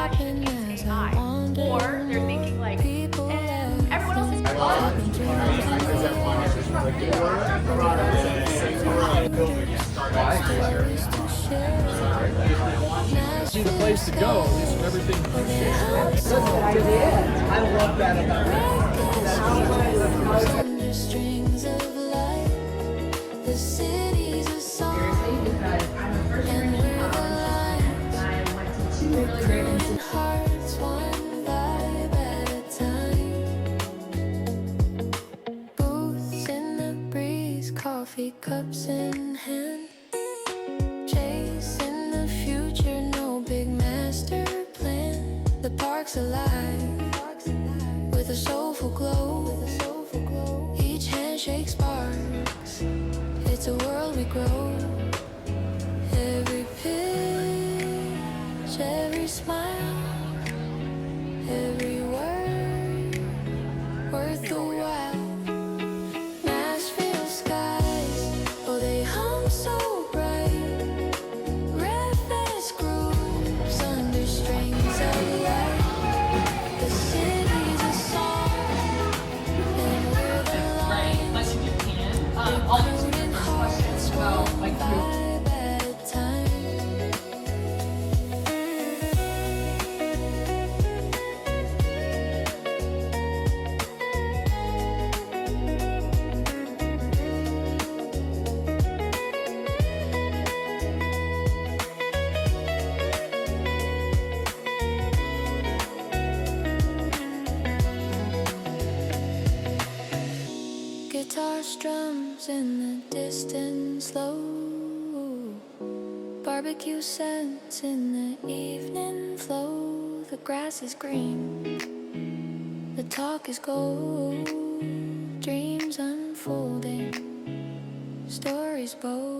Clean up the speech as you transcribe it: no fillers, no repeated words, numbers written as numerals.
watch and saying hi. Or they're thinking like, everyone else is See the place to go, at least from everything you share. I love that about Under strings of light, the city's a song, and we're the lines, recruiting hearts one vibe at a time. Booths in the breeze, coffee cups in hand, chasing the future, no big master plan. The park's alive with a soulful glow. Each handshake sparks. It's a world we grow. Every pitch, every smile, every word worth the while. Nashville skies, oh they hum so bright. Recfest grooves under strings of light. The city's a song, and we're the line. Unless you can. I'll just do the first question as well. Like you. Vibe at a time. Guitar strums in the distance low, barbecue scents in the evening flow. The grass is green, the talk is gold, dreams unfolding, stories bold.